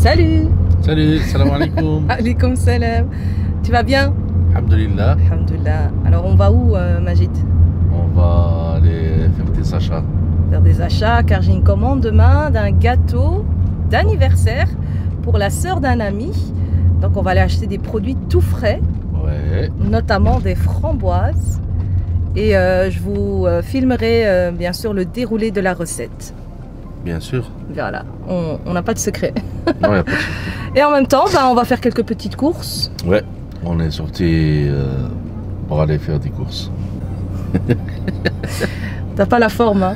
Salut. Salut, salam alaikum. Alaikum salam. Tu vas bien? Alhamdulillah. Alhamdulillah. Alors on va où Majid? On va aller faire des achats. Faire des achats car j'ai une commande demain d'un gâteau d'anniversaire pour la sœur d'un ami. Donc on va aller acheter des produits tout frais. Ouais. Notamment des framboises. Et je vous filmerai bien sûr le déroulé de la recette. Bien sûr. Voilà, on n'a pas de secret. Non, y a pas de souci. Et en même temps, on va faire quelques petites courses. Ouais, on est sorti pour aller faire des courses. T'as pas la forme, hein?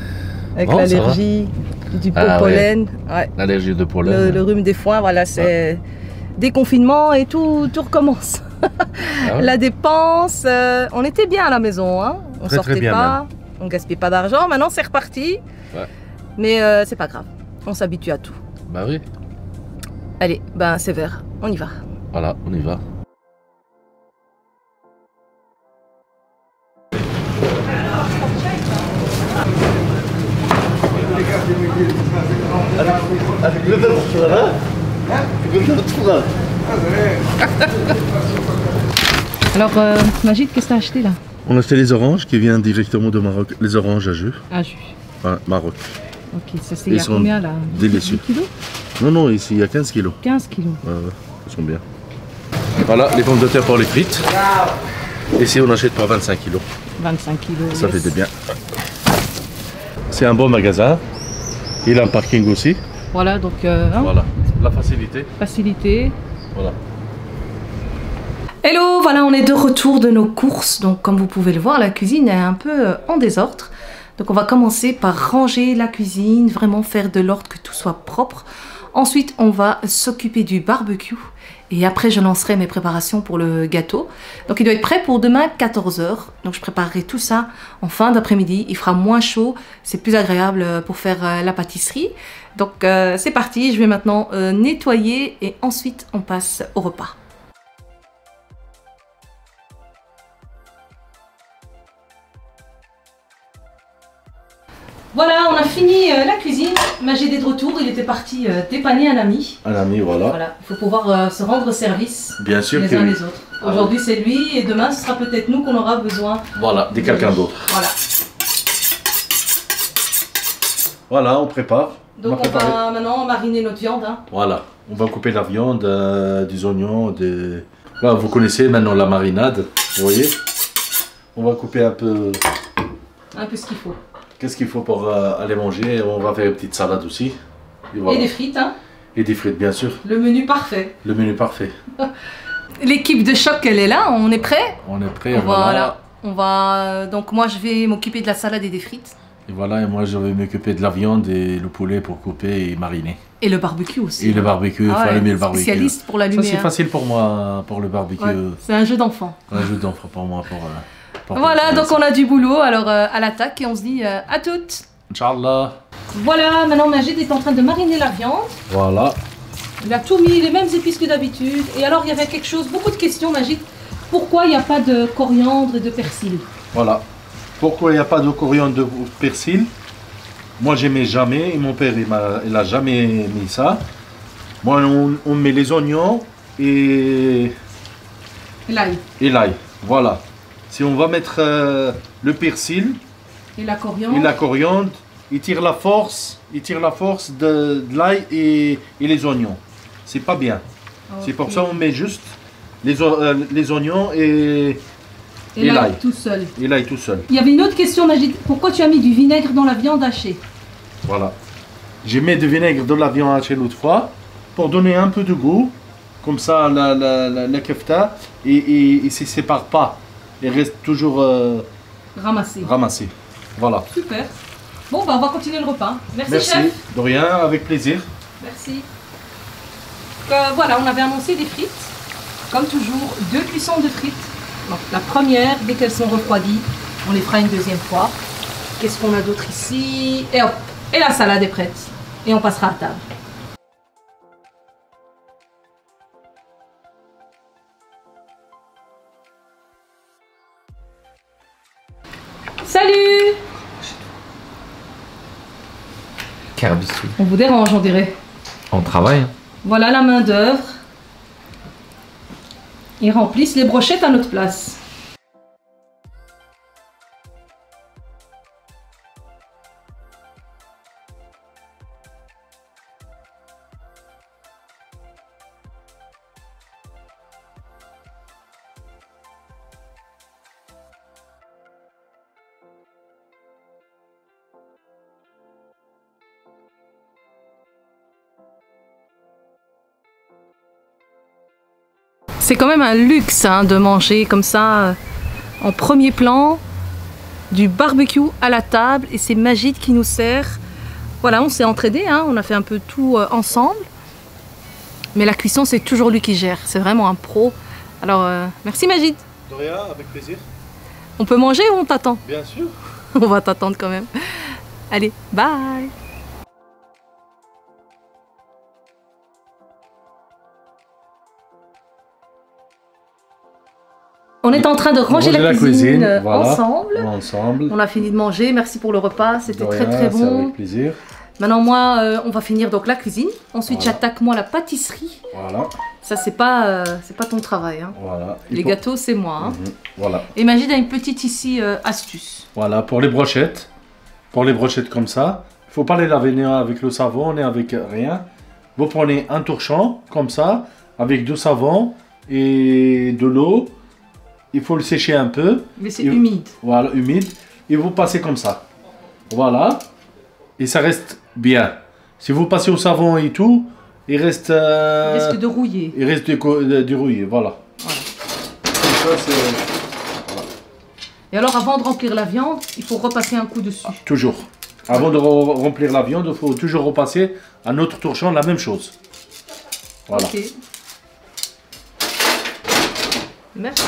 Avec l'allergie, du pollen. Ouais. L'allergie de pollen. Le rhume des foins, voilà, c'est déconfinement et tout recommence. Ah ouais. La dépense, on était bien à la maison, hein? On Très, sortait très bien pas, on gaspillait pas d'argent. Maintenant, c'est reparti. Ouais. Mais c'est pas grave, on s'habitue à tout. Bah oui. Allez, c'est vert, on y va. Voilà, on y va. Alors, Majid, qu'est-ce que t'as acheté là? On a acheté les oranges qui viennent directement de Maroc. Les oranges à jus. À jus. Ouais, Maroc. Ok, ça c'est il y a combien là? Délicieux. 10 kilos? Non, ici il y a 15 kilos. 15 kilos. Ouais, ils sont bien. Voilà, les pommes de terre pour les frites. Ici on achète pour 25 kilos. 25 kilos. Ça fait de bien. C'est un bon magasin. Il a un parking aussi. Voilà, donc voilà, la facilité. Facilité. Voilà. Hello, voilà, on est de retour de nos courses. Donc comme vous pouvez le voir, la cuisine est un peu en désordre. Donc on va commencer par ranger la cuisine, vraiment faire de l'ordre, que tout soit propre. Ensuite, on va s'occuper du barbecue. Et après, je lancerai mes préparations pour le gâteau. Donc il doit être prêt pour demain 14 h. Donc je préparerai tout ça en fin d'après-midi. Il fera moins chaud, c'est plus agréable pour faire la pâtisserie. Donc c'est parti, je vais maintenant nettoyer et ensuite on passe au repas. Voilà, on a fini la cuisine. Majid est de retour, il était parti dépanner un ami. Un ami, voilà. Voilà, il faut pouvoir se rendre service bien sûr les uns les autres. Aujourd'hui c'est lui et demain ce sera peut-être nous qu'on aura besoin. Voilà, de quelqu'un d'autre. Voilà. Voilà, on prépare. Donc on va maintenant mariner notre viande. Hein. Voilà, on va couper la viande, des oignons, des... Là, vous connaissez maintenant la marinade, vous voyez. On va couper un peu... Un peu ce qu'il faut. Qu'est-ce qu'il faut pour aller manger? On va faire une petite salade aussi. Et, voilà. Et des frites, hein? Et des frites, bien sûr. Le menu parfait. Le menu parfait. L'équipe de choc, elle est là, on est prêt? On est prêt, voilà. On va... Donc moi, je vais m'occuper de la salade et des frites. Et voilà, et moi, je vais m'occuper de la viande et le poulet pour couper et mariner. Et le barbecue aussi. Et le barbecue, il faut allumer le barbecue. Spécialiste pour l'allumer. Ça, c'est facile pour moi, pour le barbecue. Ouais, c'est un jeu d'enfant. Un jeu d'enfant pour moi, voilà, donc on a du boulot, alors à l'attaque et on se dit à toutes. Inch'Allah. Voilà, maintenant Majid est en train de mariner la viande. Voilà. Il a tout mis, les mêmes épices que d'habitude. Et alors il y avait quelque chose, beaucoup de questions Majid. Pourquoi il n'y a pas de coriandre et de persil? Voilà. Pourquoi il n'y a pas de coriandre et de persil? Moi j'aimais jamais, et mon père il a jamais mis ça. Moi on met les oignons et l'ail. Et l'ail, voilà. Si on va mettre le persil et la coriandre, il tire la force de l'ail et les oignons. C'est pas bien. Okay. C'est pour ça qu'on met juste les oignons et l'ail tout seul. Et l'ail tout seul. Il y avait une autre question, Majid. Pourquoi tu as mis du vinaigre dans la viande hachée? Voilà. J'ai mis du vinaigre dans la viande hachée l'autre fois pour donner un peu de goût. Comme ça, la kefta, et ne se sépare pas. Il reste toujours ramassé. Voilà. Super. Bon, on va continuer le repas. Merci chef. De rien, avec plaisir. Merci. Voilà, on avait annoncé des frites. Comme toujours, 2 cuissons de frites. Donc, la première, dès qu'elles sont refroidies, on les fera une deuxième fois. Qu'est-ce qu'on a d'autre ici? Et hop, et la salade est prête. Et on passera à table. Salut! Carbissou. On vous dérange, on dirait. On travaille. Voilà la main d'œuvre. Ils remplissent les brochettes à notre place. C'est quand même un luxe hein, de manger comme ça en premier plan, du barbecue à la table, et c'est Majid qui nous sert. Voilà, on s'est entraidés, hein, on a fait un peu tout ensemble, mais la cuisson c'est toujours lui qui gère, c'est vraiment un pro. Alors merci Majid. De rien, avec plaisir. On peut manger ou on t'attend? Bien sûr. On va t'attendre quand même. Allez, bye. On est en train de ranger la cuisine voilà, ensemble. On a fini de manger, merci pour le repas, c'était très bon. Avec plaisir. Maintenant moi, on va finir donc la cuisine. Ensuite j'attaque moi la pâtisserie. Voilà. Ça c'est pas ton travail. Hein. Voilà. Les gâteaux c'est moi. Hein. Voilà. Et Majid a une petite ici astuce. Voilà, pour les brochettes. Pour les brochettes comme ça, il ne faut pas les laver ni avec le savon, ni avec rien. Vous prenez un torchon comme ça, avec du savon et de l'eau. Il faut le sécher un peu. Mais c'est humide. Voilà, humide. Et vous passez comme ça. Voilà. Et ça reste bien. Si vous passez au savon et tout, il reste... il risque de rouiller. Il risque de rouiller, voilà. Comme ça, voilà. Et alors, avant de remplir la viande, il faut repasser un coup dessus. Toujours. Avant de remplir la viande, il faut toujours repasser un autre torchon, la même chose. Voilà. Ok. Merci.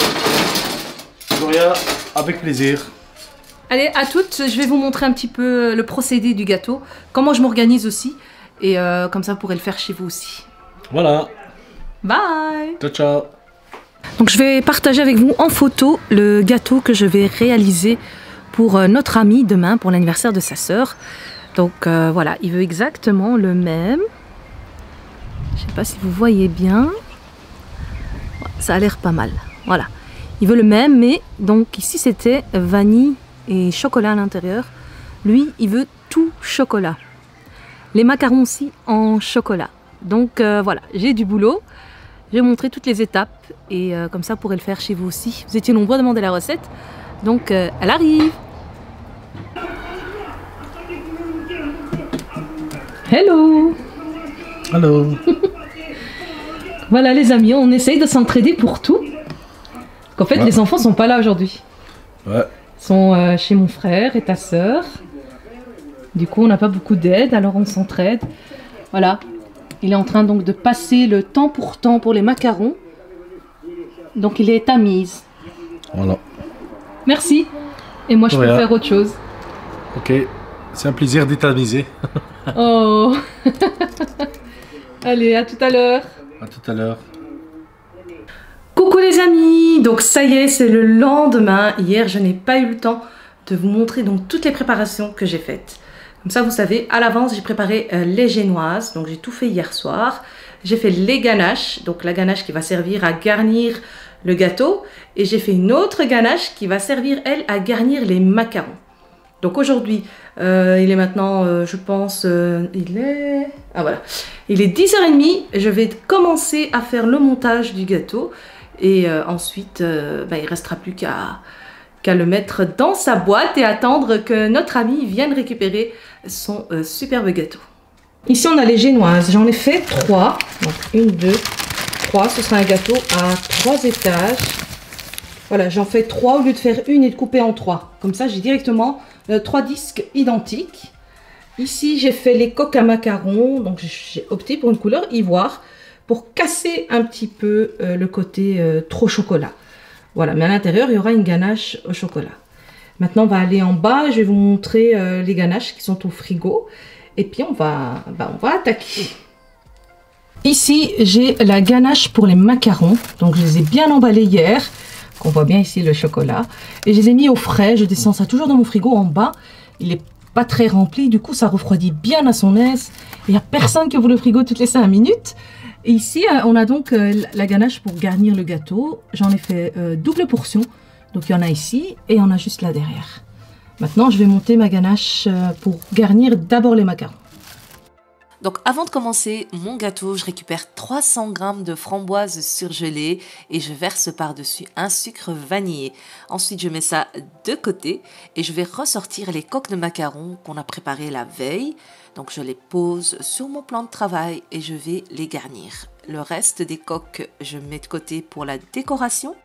Gloria, avec plaisir. Allez, à toutes, je vais vous montrer un petit peu le procédé du gâteau, comment je m'organise aussi, et comme ça vous pourrez le faire chez vous aussi. Voilà. Bye. Ciao, ciao. Donc je vais partager avec vous en photo le gâteau que je vais réaliser pour notre ami demain, pour l'anniversaire de sa sœur. Donc voilà, il veut exactement le même. Je sais pas si vous voyez bien. Ça a l'air pas mal. Voilà. Il veut le même, mais donc ici c'était vanille et chocolat à l'intérieur. Lui, il veut tout chocolat. Les macarons aussi en chocolat. Donc voilà, j'ai du boulot. Je vais montrer toutes les étapes et comme ça vous pourrez le faire chez vous aussi. Vous étiez nombreux à demander la recette, donc elle arrive. Hello. Hello. Voilà les amis, on essaye de s'entraider pour tout. En fait, les enfants sont pas là aujourd'hui. Ouais. Ils sont chez mon frère et ta sœur. Du coup, on n'a pas beaucoup d'aide, alors on s'entraide. Voilà. Il est en train donc de passer le temps pour les macarons. Donc il est tamise. Voilà. Merci. Et moi, je peux faire autre chose. Ok. C'est un plaisir d'être tamisé. Oh. Allez, à tout à l'heure. À tout à l'heure. Coucou les amis, donc ça y est, c'est le lendemain. Hier, je n'ai pas eu le temps de vous montrer donc toutes les préparations que j'ai faites. Comme ça, vous savez, à l'avance, j'ai préparé les génoises. Donc, j'ai tout fait hier soir. J'ai fait les ganaches, donc la ganache qui va servir à garnir le gâteau. Et j'ai fait une autre ganache qui va servir, elle, à garnir les macarons. Donc aujourd'hui, il est maintenant, je pense, il est... Ah voilà, il est 10h30. Je vais commencer à faire le montage du gâteau. Et ensuite, il ne restera plus qu'à le mettre dans sa boîte et attendre que notre ami vienne récupérer son superbe gâteau. Ici, on a les génoises. J'en ai fait 3. Donc 1, 2, 3. Ce sera un gâteau à 3 étages. Voilà, j'en fais 3 au lieu de faire une et de couper en 3. Comme ça, j'ai directement 3 disques identiques. Ici, j'ai fait les coques à macarons. Donc, j'ai opté pour une couleur ivoire pour casser un petit peu le côté trop chocolat. Voilà, mais à l'intérieur, il y aura une ganache au chocolat. Maintenant, on va aller en bas. Je vais vous montrer les ganaches qui sont au frigo. Et puis, on va attaquer. Ici, j'ai la ganache pour les macarons. Donc, je les ai bien emballés hier. On voit bien ici le chocolat. Et je les ai mis au frais. Je descends ça toujours dans mon frigo en bas. Il n'est pas très rempli. Du coup, ça refroidit bien à son aise. Il n'y a personne qui ouvre le frigo toutes les 5 minutes. Et ici, on a donc la ganache pour garnir le gâteau. J'en ai fait double portion. Donc il y en a ici et il y en a juste là derrière. Maintenant, je vais monter ma ganache pour garnir d'abord les macarons. Donc avant de commencer mon gâteau, je récupère 300 g de framboises surgelées et je verse par-dessus un sucre vanillé. Ensuite, je mets ça de côté et je vais ressortir les coques de macarons qu'on a préparées la veille. Donc je les pose sur mon plan de travail et je vais les garnir. Le reste des coques, je mets de côté pour la décoration.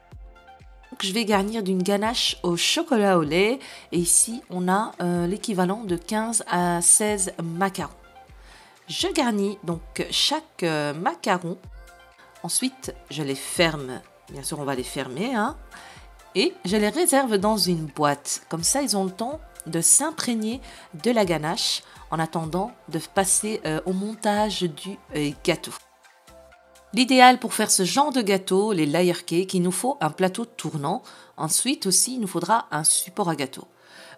Donc, je vais garnir d'une ganache au chocolat au lait et ici on a l'équivalent de 15 à 16 macarons. Je garnis donc chaque macaron. Ensuite, je les ferme. Bien sûr, on va les fermer. Et je les réserve dans une boîte. Comme ça, ils ont le temps de s'imprégner de la ganache en attendant de passer au montage du gâteau. L'idéal pour faire ce genre de gâteau, les layer cakes, il nous faut un plateau tournant. Ensuite aussi, il nous faudra un support à gâteau.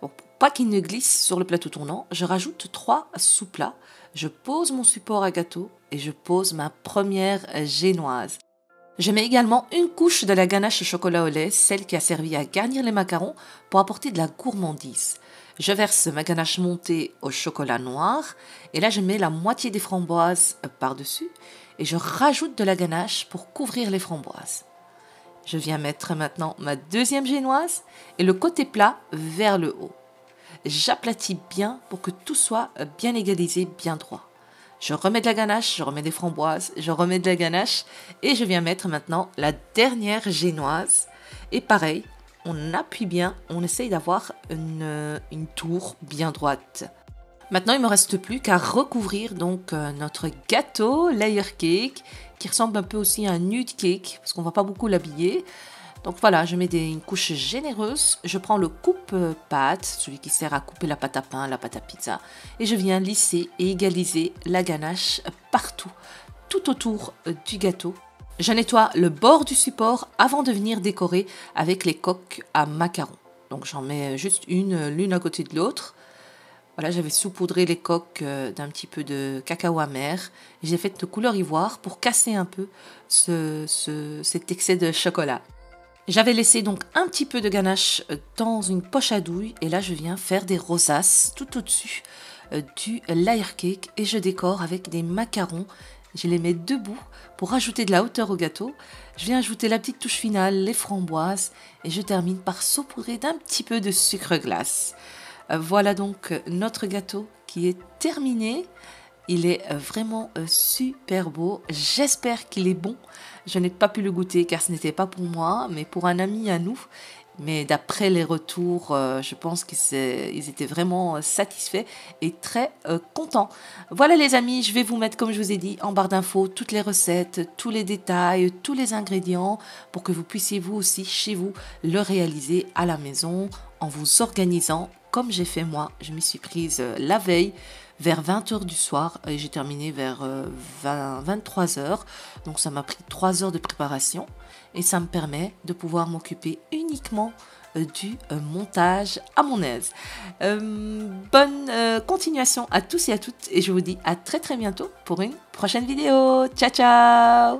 Bon, pour pas qu'il ne glisse sur le plateau tournant, je rajoute 3 sous-plats. Je pose mon support à gâteau et je pose ma première génoise. Je mets également une couche de la ganache au chocolat au lait, celle qui a servi à garnir les macarons pour apporter de la gourmandise. Je verse ma ganache montée au chocolat noir et là je mets la moitié des framboises par-dessus et je rajoute de la ganache pour couvrir les framboises. Je viens mettre maintenant ma deuxième génoise et le côté plat vers le haut. J'aplatis bien pour que tout soit bien égalisé, bien droit. Je remets de la ganache, je remets des framboises, je remets de la ganache et je viens mettre maintenant la dernière génoise. Et pareil, on appuie bien, on essaye d'avoir une tour bien droite. Maintenant, il ne me reste plus qu'à recouvrir donc notre gâteau layer cake qui ressemble un peu aussi à un nude cake parce qu'on ne va pas beaucoup l'habiller. Donc voilà, je mets une couche généreuse, je prends le coupe-pâte, celui qui sert à couper la pâte à pain, la pâte à pizza, et je viens lisser et égaliser la ganache partout, tout autour du gâteau. Je nettoie le bord du support avant de venir décorer avec les coques à macarons. Donc j'en mets juste l'une à côté de l'autre. Voilà, j'avais saupoudré les coques d'un petit peu de cacao amer. J'ai fait de couleur ivoire pour casser un peu cet excès de chocolat. J'avais laissé donc un petit peu de ganache dans une poche à douille et là je viens faire des rosaces tout au-dessus du layer cake et je décore avec des macarons. Je les mets debout pour ajouter de la hauteur au gâteau. Je viens ajouter la petite touche finale, les framboises et je termine par saupoudrer d'un petit peu de sucre glace. Voilà donc notre gâteau qui est terminé. Il est vraiment super beau. J'espère qu'il est bon. Je n'ai pas pu le goûter car ce n'était pas pour moi, mais pour un ami à nous. Mais d'après les retours, je pense qu'ils étaient vraiment satisfaits et très contents. Voilà les amis, je vais vous mettre, comme je vous ai dit, en barre d'infos, toutes les recettes, tous les détails, tous les ingrédients pour que vous puissiez vous aussi, chez vous, le réaliser à la maison en vous organisant comme j'ai fait moi. Je m'y suis prise la veille vers 20h du soir et j'ai terminé vers 23h. Donc ça m'a pris 3 heures de préparation et ça me permet de pouvoir m'occuper uniquement du montage à mon aise. Bonne continuation à tous et à toutes et je vous dis à très très bientôt pour une prochaine vidéo. Ciao ciao!